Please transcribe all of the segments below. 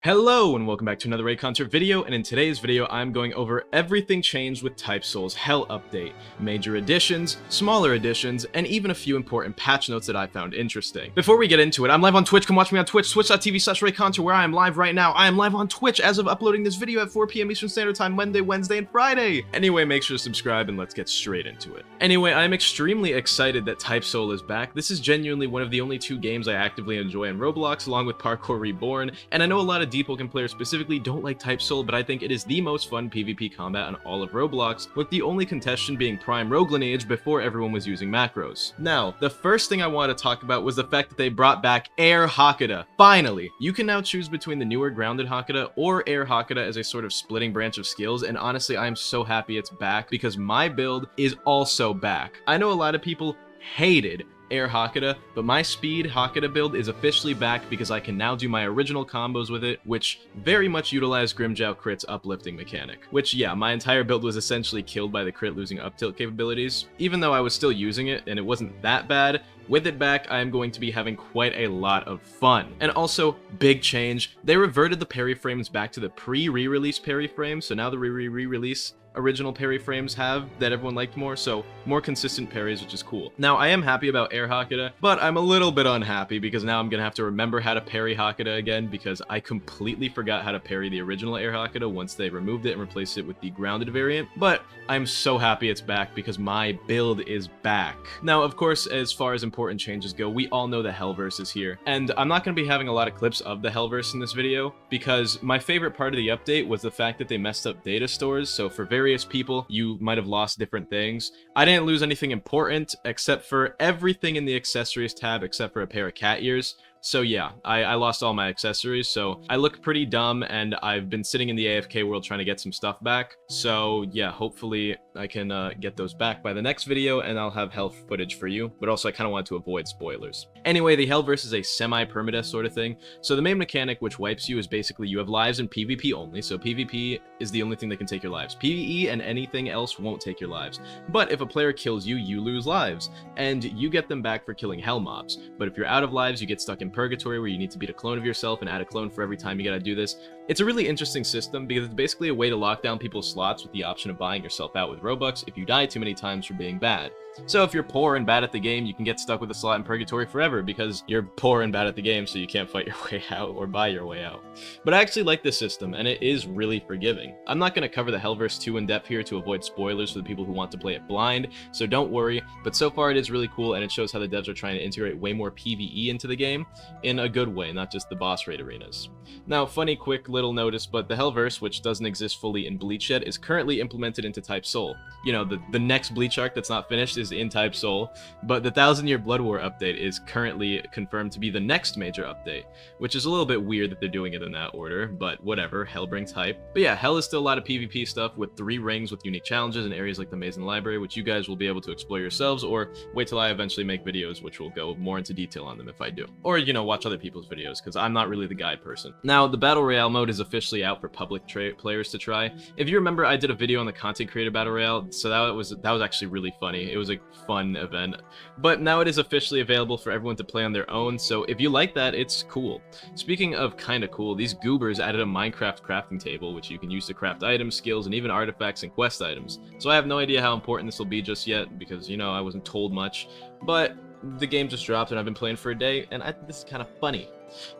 Hello and welcome back to another Reaconteur video, and in today's video I'm going over everything changed with Type Soul's Hell update, major additions, smaller additions, and even a few important patch notes that I found interesting. Before we get into it, I'm live on Twitch. Come watch me on Twitch, twitch.tv/Reaconteur, where I am live right now. I am live on Twitch as of uploading this video at 4 PM Eastern Standard Time, Monday, Wednesday, and Friday. Anyway, make sure to subscribe and let's get straight into it. Anyway, I'm extremely excited that Type Soul is back. This is genuinely one of the only two games I actively enjoy in Roblox, along with Parkour Reborn, and I know a lot of Deep players specifically don't like Type Soul, but I think it is the most fun PvP combat on all of Roblox, with the only contestant being Prime Rogue Lineage before everyone was using macros. Now, the first thing I want to talk about was the fact that they brought back Air Hakata. Finally! You can now choose between the newer Grounded Hakata or Air Hakata as a sort of splitting branch of skills, and honestly, I am so happy it's back because my build is also back. I know a lot of people hated Air Hakata, but my speed Hakata build is officially back because I can now do my original combos with it, which very much utilize Grimmjow crit's uplifting mechanic. Which, yeah, my entire build was essentially killed by the crit losing up tilt capabilities. Even though I was still using it and it wasn't that bad, with it back, I am going to be having quite a lot of fun. And also, big change, they reverted the parry frames back to the pre-re-release parry frames, so now the re-release original parry frames have that everyone liked more, so more consistent parries, which is cool. Now, I am happy about Air Hakata, but I'm a little bit unhappy because now I'm gonna have to remember how to parry Hakata again because I completely forgot how to parry the original Air Hakata once they removed it and replaced it with the grounded variant. But I'm so happy it's back because my build is back. Now, of course, as far as important changes go, we all know the Hellverse is here, and I'm not gonna be having a lot of clips of the Hellverse in this video because my favorite part of the update was the fact that they messed up data stores, so for various people, you might have lost different things. I didn't lose anything important except for everything in the accessories tab except for a pair of cat ears. So yeah, I lost all my accessories, so I look pretty dumb, and I've been sitting in the AFK world trying to get some stuff back. So yeah, hopefully I can get those back by the next video, and I'll have health footage for you, but also I kind of want to avoid spoilers. Anyway, the Hellverse is a semi-permadeath sort of thing, so the main mechanic which wipes you is basically you have lives in PvP only, so PvP is the only thing that can take your lives. PvE and anything else won't take your lives. But if a player kills you, you lose lives, and you get them back for killing hell mobs. But if you're out of lives, you get stuck in purgatory where you need to beat a clone of yourself and add a clone for every time you gotta do this. It's a really interesting system because it's basically a way to lock down people's slots with the option of buying yourself out with Robux if you die too many times for being bad. So if you're poor and bad at the game, you can get stuck with a slot in purgatory forever because you're poor and bad at the game, so you can't fight your way out or buy your way out. But I actually like this system, and it is really forgiving. I'm not going to cover the Hellverse too in depth here to avoid spoilers for the people who want to play it blind, so don't worry, but so far it is really cool, and it shows how the devs are trying to integrate way more PvE into the game in a good way, not just the boss raid arenas. Now, funny quick little notice, but the Hellverse, which doesn't exist fully in Bleach yet, is currently implemented into Type Soul. You know, the next Bleach arc that's not finished is in Type Soul, but the 1000-Year Blood War update is currently confirmed to be the next major update, which is a little bit weird that they're doing it in that order, but whatever, Hell brings hype. But yeah, Hell is still a lot of PvP stuff with 3 rings with unique challenges in areas like the Maze and Library, which you guys will be able to explore yourselves, or wait till I eventually make videos, which will go more into detail on them if I do. Or, you know, watch other people's videos, because I'm not really the guide person. Now, the Battle Royale mode is officially out for public players to try. If you remember, I did a video on the Content Creator Battle Royale, so that was actually really funny. It was a fun event. But now it is officially available for everyone to play on their own, so if you like that, it's cool. Speaking of kinda cool, these goobers added a Minecraft crafting table, which you can use to craft items, skills, and even artifacts and quest items. So I have no idea how important this will be just yet, because, you know, I wasn't told much, but the game just dropped and I've been playing for a day, and I think this is kind of funny.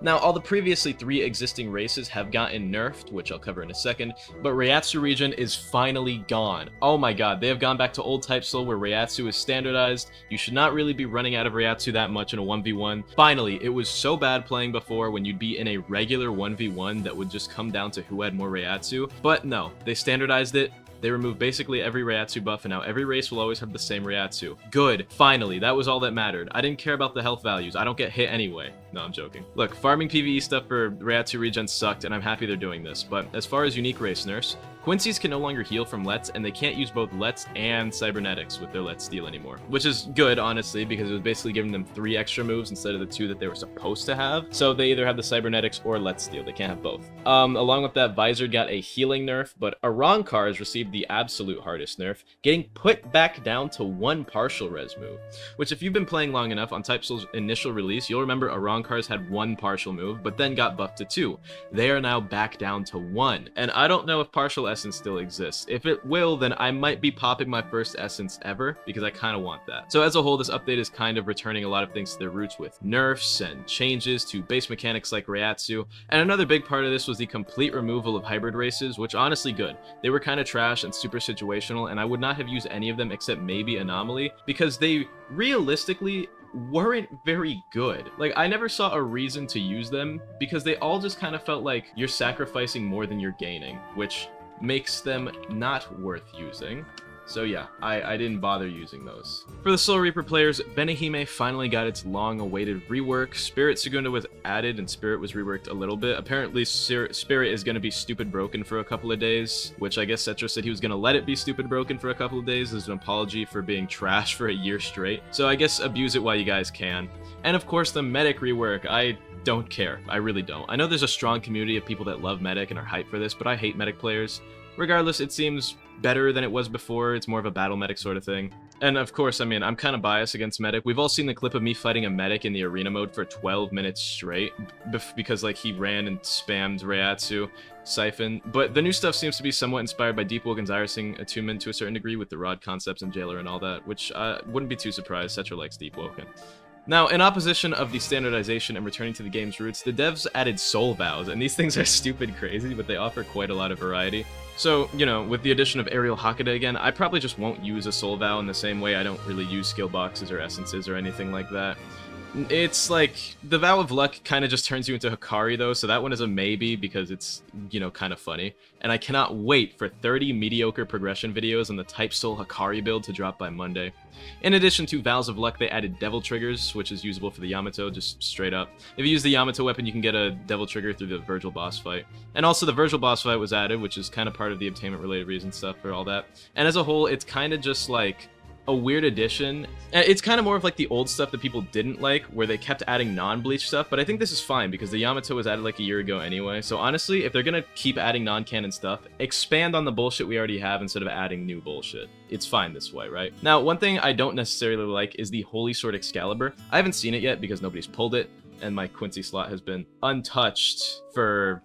Now, all the previously 3 existing races have gotten nerfed, which I'll cover in a second, but Reiatsu region is finally gone. Oh my god, they have gone back to old Type Soul where Reiatsu is standardized. You should not really be running out of Reiatsu that much in a 1v1. Finally, it was so bad playing before when you'd be in a regular 1v1 that would just come down to who had more Reiatsu, but no, they standardized it. They removed basically every Reiatsu buff, and now every race will always have the same Reiatsu. Good. Finally, that was all that mattered. I didn't care about the health values. I don't get hit anyway. No, I'm joking. Look, farming PvE stuff for Reiatsu regen sucked, and I'm happy they're doing this, but as far as unique race nerfs, Quincy's can no longer heal from Let's, and they can't use both Let's and Cybernetics with their Let's Steal anymore. Which is good, honestly, because it was basically giving them 3 extra moves instead of the 2 that they were supposed to have. So they either have the Cybernetics or Let's Steal. They can't have both. Along with that, Visor got a healing nerf, but Arankars received received the absolute hardest nerf, getting put back down to 1 partial res move, which if you've been playing long enough, on Type Soul's initial release, you'll remember Arankars had 1 partial move, but then got buffed to 2. They are now back down to 1, and I don't know if partial essence still exists. If it will, then I might be popping my first essence ever, because I kind of want that. So as a whole, this update is kind of returning a lot of things to their roots with nerfs and changes to base mechanics like Reiatsu, and another big part of this was the complete removal of hybrid races, which honestly good. They were kind of trash and super situational, and I would not have used any of them except maybe Anomaly, because they realistically weren't very good. Like, I never saw a reason to use them, because they all just kind of felt like you're sacrificing more than you're gaining, which makes them not worth using. So yeah, I didn't bother using those. For the Soul Reaper players, Benihime finally got its long-awaited rework. Spirit Segunda was added and Spirit was reworked a little bit. Apparently Spirit is going to be stupid broken for a couple of days, which I guess Cetro said he was going to let it be stupid broken for a couple of days as an apology for being trash for a year straight. So I guess abuse it while you guys can. And of course the Medic rework, I don't care. I really don't. I know there's a strong community of people that love Medic and are hyped for this, but I hate Medic players. Regardless, it seems better than it was before. It's more of a battle medic sort of thing. And of course, I mean, I'm kind of biased against medic. We've all seen the clip of me fighting a medic in the arena mode for 12 minutes straight because like he ran and spammed Reiatsu, Siphon. But the new stuff seems to be somewhat inspired by Deep Woken's Irising attunement to a certain degree with the rod concepts and Jailer and all that, which wouldn't be too surprised. Cetro likes Deep Woken. Now, in opposition of the standardization and returning to the game's roots, the devs added soul vows, and these things are stupid crazy, but they offer quite a lot of variety. So, you know, with the addition of Aerial Hakata again, I probably just won't use a soul vow in the same way I don't really use skill boxes or essences or anything like that. It's like, the Vow of Luck kind of just turns you into Hikari though, so that one is a maybe because it's, you know, kind of funny. And I cannot wait for 30 mediocre progression videos on the Type Soul Hikari build to drop by Monday. In addition to Vows of Luck, they added Devil Triggers, which is usable for the Yamato, just straight up. If you use the Yamato weapon, you can get a Devil Trigger through the Virgil boss fight. And also the Virgil boss fight was added, which is kind of part of the obtainment-related reason stuff for all that. And as a whole, it's kind of just like a weird addition. It's kind of more of like the old stuff that people didn't like, where they kept adding non-bleach stuff, but I think this is fine because the Yamato was added like a year ago anyway. So honestly, if they're gonna keep adding non-canon stuff, expand on the bullshit we already have instead of adding new bullshit. It's fine this way, right? Now, one thing I don't necessarily like is the Holy Sword Excalibur. I haven't seen it yet because nobody's pulled it, and my Quincy slot has been untouched for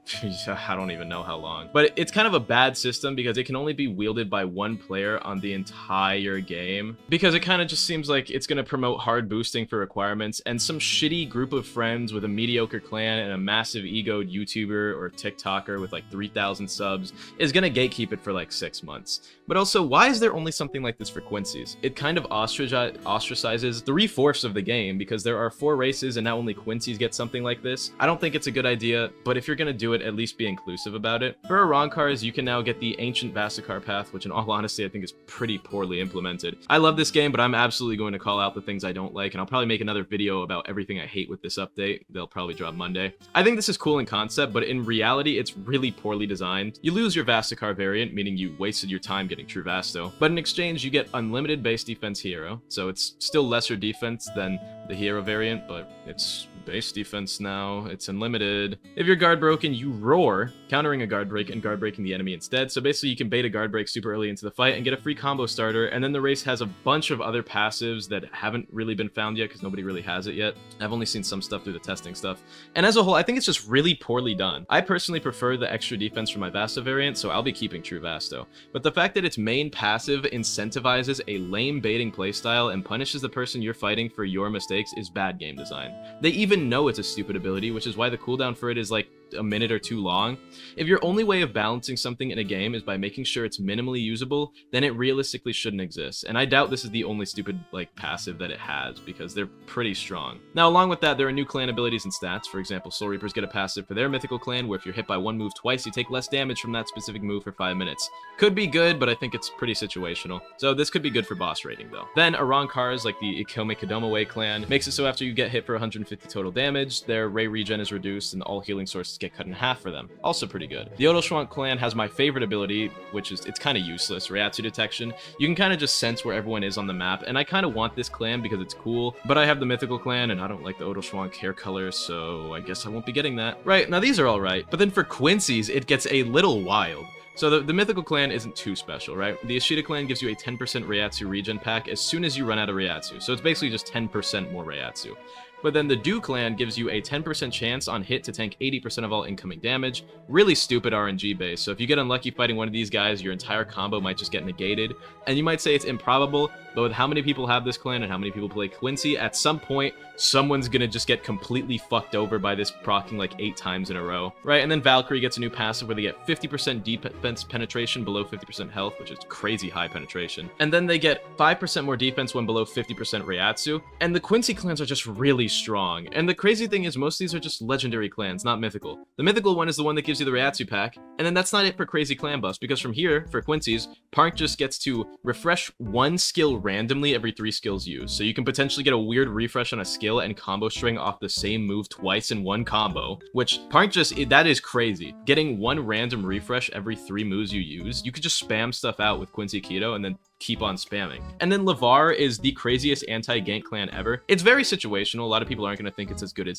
I don't even know how long. But it's kind of a bad system because it can only be wielded by one player on the entire game, because it kind of just seems like it's going to promote hard boosting for requirements, and some shitty group of friends with a mediocre clan and a massive egoed YouTuber or TikToker with like 3,000 subs is going to gatekeep it for like 6 months. But also, why is there only something like this for Quincy's? It kind of ostracizes 3/4 of the game because there are 4 races and now only Quincy's get something like this. I don't think it's a good idea, but if you're gonna do it, at least be inclusive about it. For Arankars, you can now get the Ancient Vasakar path, which in all honesty I think is pretty poorly implemented. I love this game, but I'm absolutely going to call out the things I don't like, and I'll probably make another video about everything I hate with this update. They'll probably drop Monday. I think this is cool in concept, but in reality, it's really poorly designed. You lose your Vasakar variant, meaning you wasted your time getting True Vasto, but in exchange, you get unlimited base defense hero, so it's still lesser defense than the hero variant, but it's base defense now. It's unlimited. If your guard broken, you roar, countering a guard break and guard breaking the enemy instead. So basically you can bait a guard break super early into the fight and get a free combo starter, and then the race has a bunch of other passives that haven't really been found yet because nobody really has it yet. I've only seen some stuff through the testing stuff. And as a whole, I think it's just really poorly done. I personally prefer the extra defense for my Vasto variant, so I'll be keeping True Vasto. But the fact that its main passive incentivizes a lame baiting playstyle and punishes the person you're fighting for your mistakes is bad game design. They even know it's a stupid ability, which is why the cooldown for it is like a minute or 2 long. If your only way of balancing something in a game is by making sure it's minimally usable, then it realistically shouldn't exist. And I doubt this is the only stupid like passive that it has, because they're pretty strong. Now, along with that, there are new clan abilities and stats. For example, Soul Reapers get a passive for their mythical clan where if you're hit by one move twice, you take less damage from that specific move for 5 minutes. Could be good, but I think it's pretty situational. So this could be good for boss rating though. Then Arankars, like the Ikome Kodomawe clan, makes it so after you get hit for 150 total damage, their Ray regen is reduced and all healing sources get cut in half for them. Also pretty good. The Odoshwant clan has my favorite ability, which is, it's kind of useless, Reiatsu detection. You can kind of just sense where everyone is on the map, and I kind of want this clan because it's cool, but I have the mythical clan and I don't like the Odoshwant hair color, so I guess I won't be getting that. Right, now these are alright, but then for Quincy's, it gets a little wild. So the mythical clan isn't too special, right? The Ishida clan gives you a 10% Reiatsu regen pack as soon as you run out of Reiatsu, so it's basically just 10% more Reiatsu. But then the Do clan gives you a 10% chance on hit to tank 80% of all incoming damage. Really stupid RNG base, so if you get unlucky fighting one of these guys, your entire combo might just get negated. And you might say it's improbable, but with how many people have this clan and how many people play Quincy, at some point, someone's gonna just get completely fucked over by this proccing like 8 times in a row, right? And then Valkyrie gets a new passive where they get 50% defense penetration below 50% health, which is crazy high penetration. And then they get 5% more defense when below 50% Reiatsu. And the Quincy clans are just really strong. And the crazy thing is most of these are just legendary clans, not mythical. The mythical one is the one that gives you the Reiatsu pack, and then that's not it for crazy clan buffs, because from here, for Quincy's, Park just gets to refresh one skill randomly every 3 skills used. So you can potentially get a weird refresh on a skill and combo string off the same move twice in one combo, which Park that is crazy. Getting one random refresh every 3 moves you use, you could just spam stuff out with Quincy Keto and then keep on spamming. And then Lavar is the craziest anti-gank clan ever. It's very situational. A lot of people aren't going to think it's as good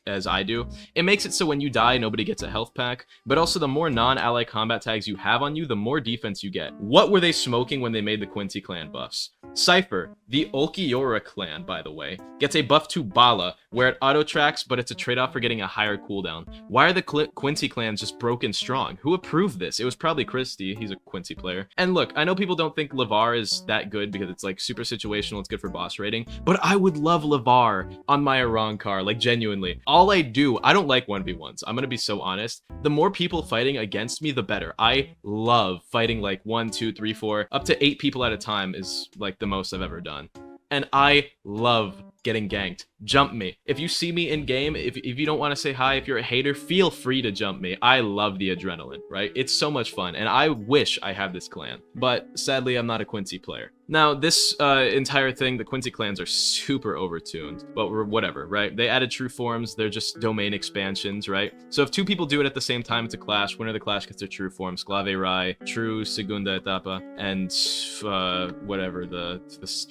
as I do. It makes it so when you die, nobody gets a health pack, but also the more non-ally combat tags you have on you, the more defense you get. What were they smoking when they made the Quincy clan buffs? Cypher, the Ulquiorra clan, by the way, gets a buff to Bala, where it auto-tracks, but it's a trade-off for getting a higher cooldown. Why are the Quincy clans just broken strong? Who approved this? It was probably Christy. He's a Quincy player. And look, I know people don't think Lavar is that good because it's like super situational, it's good for boss rating, but I would love Lavar on my Reaconteur, like genuinely. I don't like 1v1s, I'm gonna be so honest. The more people fighting against me, the better. I love fighting like 1, 2, 3, 4, up to 8 people at a time is like the most I've ever done. And I love getting ganked. Jump me. If you see me in game, if you don't want to say hi, if you're a hater, feel free to jump me. I love the adrenaline, right? It's so much fun, and I wish I had this clan, but sadly I'm not a Quincy player. Now, this entire thing, the Quincy clans are super overtuned, but whatever, right? They added true forms, they're just domain expansions, right? So if 2 people do it at the same time, it's a clash. Winner of the clash gets their true form, Sklave Rai, true Segunda Etapa, and whatever, the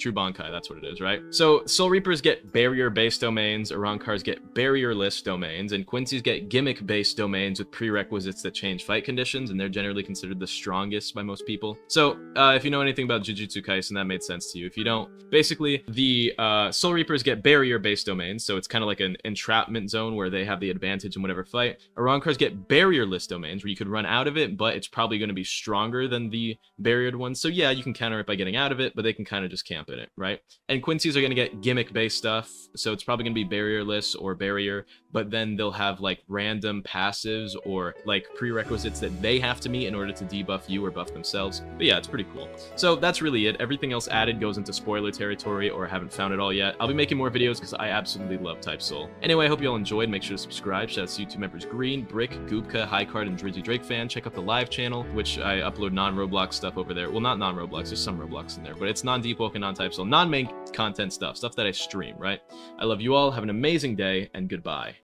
true Bankai, that's what it is, right? So Soul Reapers get barrier-based domains, Reaconteurs get barrier-less domains, and Quincy's get gimmick-based domains with prerequisites that change fight conditions, and they're generally considered the strongest by most people. So if you know anything about Jujutsu Kaisen, that made sense to you. If you don't, basically the Soul Reapers get barrier-based domains, so it's kind of like an entrapment zone where they have the advantage in whatever fight. Reaconteurs get barrier-less domains where you could run out of it, but it's probably going to be stronger than the barriered ones. So yeah, you can counter it by getting out of it, but they can kind of just camp in it, right? And Quincy's are going to get gimmick-based stuff, so it's probably going to be barrierless or barrier, but then they'll have like random passives or like prerequisites that they have to meet in order to debuff you or buff themselves. But yeah, it's pretty cool. So that's really it. Everything else added goes into spoiler territory, or I haven't found it all yet. I'll be making more videos because I absolutely love Type Soul. Anyway, I hope you all enjoyed. Make sure to subscribe. Shout out to YouTube members Green, Brick, Goopka, Highcard, and Drizzy Drake fan. Check out the live channel, which I upload non-Roblox stuff over there. Well, not non-Roblox, there's some Roblox in there, but it's non-Deep Woke and non-Type Soul, non-main content stuff that I stream, right? I love you all. Have an amazing day, and goodbye.